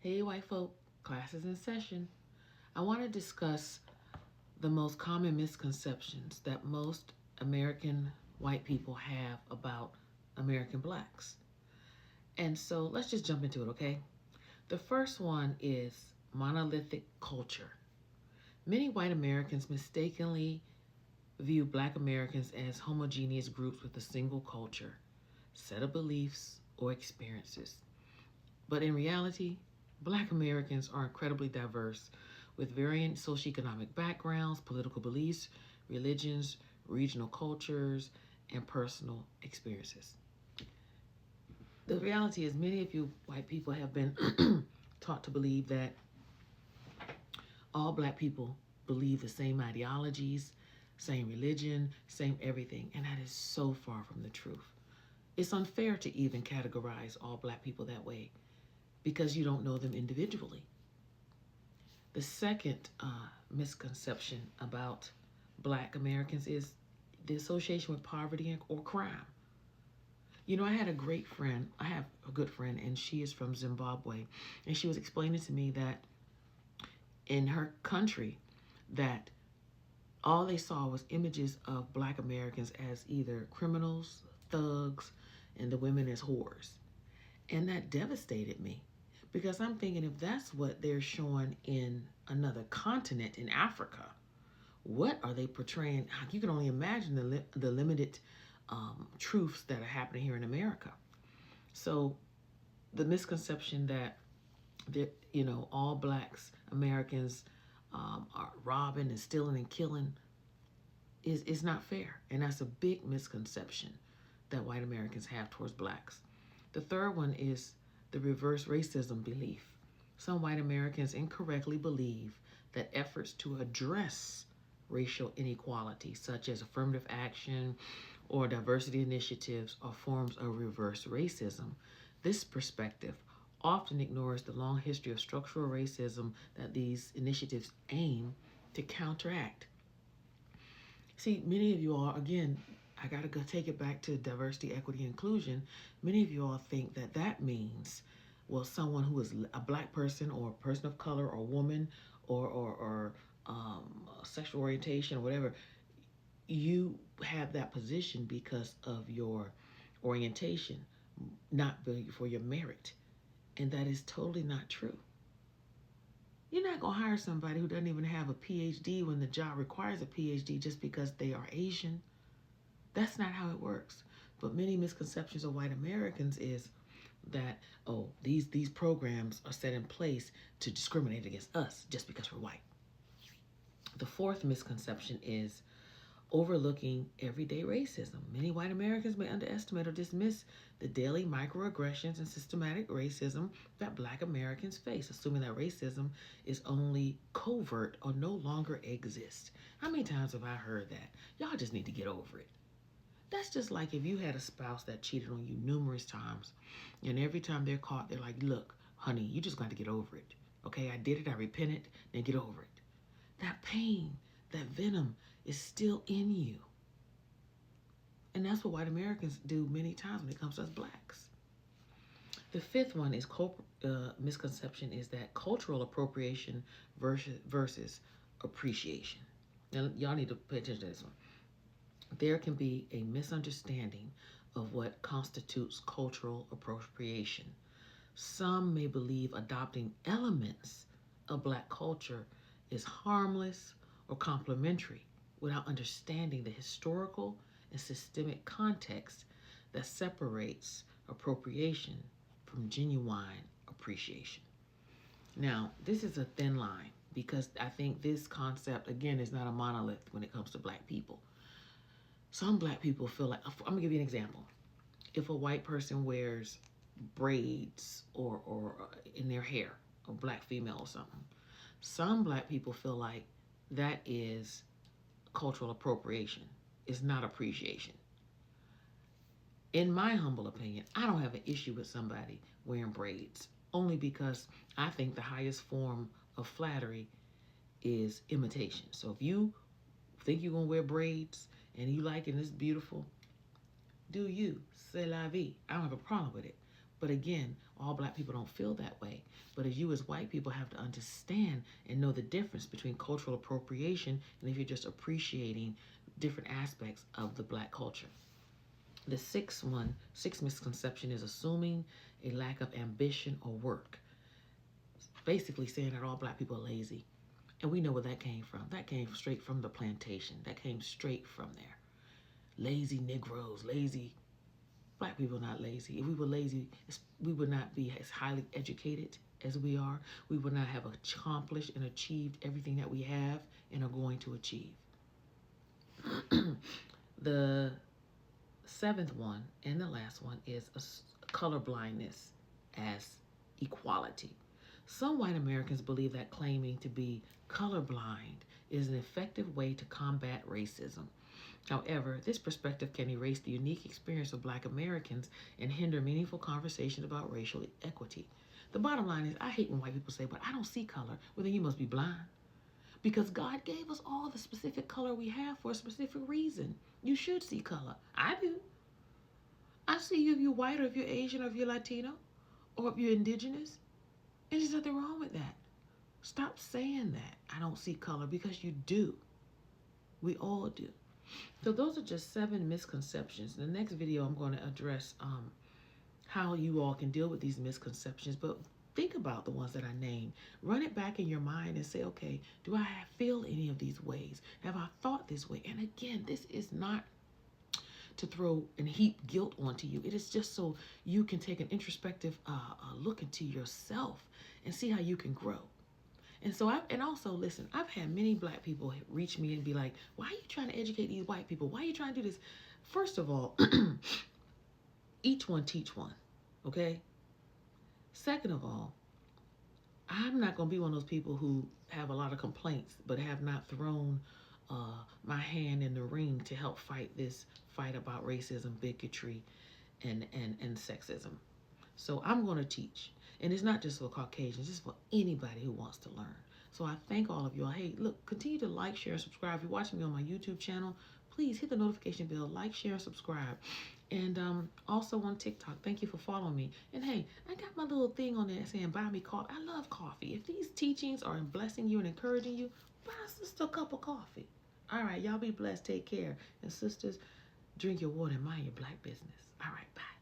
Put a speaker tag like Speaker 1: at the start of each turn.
Speaker 1: Hey, white folk, class is in session. I want to discuss the most common misconceptions that most American white people have about American blacks. And so let's just jump into it, okay? The first one is monolithic culture. Many white Americans mistakenly view black Americans as homogeneous groups with a single culture, set of beliefs, or experiences. But in reality, black Americans are incredibly diverse with varying socioeconomic backgrounds, political beliefs, religions, regional cultures, and personal experiences. The reality is, many of you white people have been taught to believe that all black people believe the same ideologies, same religion, same everything, and that is so far from the truth. It's unfair to even categorize all black people that way because you don't know them individually. The second misconception about black Americans is the association with poverty or crime. You know, I had a great friend, I have a good friend, and she is from Zimbabwe. And she was explaining to me that in her country, that all they saw was images of black Americans as either criminals, thugs, and the women as whores. And that devastated me because I'm thinking if that's what they're showing in another continent in Africa, what are they portraying? You can only imagine the limited truths that are happening here in America. So the misconception that all blacks Americans are robbing and stealing and killing is not fair, and that's a big misconception that white Americans have towards blacks. The third one is the reverse racism belief. Some white Americans incorrectly believe that efforts to address racial inequality, such as affirmative action or diversity initiatives, are forms of reverse racism. This perspective often ignores the long history of structural racism that these initiatives aim to counteract. See, many of you all, again, I got to go take it back to diversity, equity, inclusion. Many of you all think that that means, well, someone who is a black person or a person of color or woman or sexual orientation or whatever, you have that position because of your orientation, not for your merit. And that is totally not true. You're not going to hire somebody who doesn't even have a PhD when the job requires a PhD just because they are Asian. That's not how it works. But many misconceptions of white Americans is that, oh, these programs are set in place to discriminate against us just because we're white. The fourth misconception is overlooking everyday racism. Many white Americans may underestimate or dismiss the daily microaggressions and systematic racism that black Americans face, assuming that racism is only covert or no longer exists. How many times have I heard that? Y'all just need to get over it. That's just like if you had a spouse that cheated on you numerous times, and every time they're caught, they're like, look, honey, you just got to get over it. Okay, I did it, I repented, then get over it. That pain, that venom is still in you. And that's what white Americans do many times when it comes to us blacks. The fifth one is misconception is that cultural appropriation versus appreciation. Now, y'all need to pay attention to this one. There can be a misunderstanding of what constitutes cultural appropriation. Some may believe adopting elements of black culture is harmless or complementary without understanding the historical and systemic context that separates appropriation from genuine appreciation. Now, this is a thin line because I think this concept, again, is not a monolith when it comes to black people. Some black people feel like, I'm gonna give you an example. If a white person wears braids or in their hair, a black female or something, some black people feel like that is cultural appropriation. It's not appreciation. In my humble opinion, I don't have an issue with somebody wearing braids, only because I think the highest form of flattery is imitation. So if you think you're gonna wear braids and you like it and it's beautiful, do you. C'est la vie. I don't have a problem with it. But again, all black people don't feel that way. But as you as white people have to understand and know the difference between cultural appropriation and if you're just appreciating different aspects of the black culture. The sixth misconception is assuming a lack of ambition or work. Basically saying that all black people are lazy. And we know where that came from. That came straight from the plantation. That came straight from there. Lazy Negroes, lazy. Black people are not lazy. If we were lazy, we would not be as highly educated as we are. We would not have accomplished and achieved everything that we have and are going to achieve. The seventh one and the last one is color blindness as equality. Some white Americans believe that claiming to be colorblind is an effective way to combat racism. However, this perspective can erase the unique experience of black Americans and hinder meaningful conversation about racial equity. The bottom line is, I hate when white people say, but I don't see color. Well, then you must be blind. Because God gave us all the specific color we have for a specific reason. You should see color. I do. I see you if you're white or if you're Asian or if you're Latino or if you're indigenous. And there's nothing wrong with that. Stop saying that I don't see color, because you do. We all do. So those are just 7 misconceptions. In the next video, I'm going to address how you all can deal with these misconceptions. But think about the ones that I named. Run it back in your mind and say, okay, do I feel any of these ways? Have I thought this way? And again, this is not to throw and heap guilt onto you. It is just so you can take an introspective look into yourself and see how you can grow. And so, also listen, I've had many black people reach me and be like, why are you trying to educate these white people? Why are you trying to do this? First of all, each one teach one, okay? Second of all, I'm not going to be one of those people who have a lot of complaints, but have not thrown my hand in the ring to help fight this fight about racism, bigotry, and sexism. So I'm going to teach. And it's not just for Caucasians, it's for anybody who wants to learn. So I thank all of you all. Hey, look, continue to like, share, and subscribe. If you're watching me on my YouTube channel, please hit the notification bell, like, share, and subscribe. And also on TikTok, thank you for following me. And hey, I got my little thing on there saying buy me coffee. I love coffee. If these teachings are blessing you and encouraging you, buy a sister a cup of coffee. All right, y'all be blessed. Take care. And sisters, drink your water and mind your black business. All right, bye.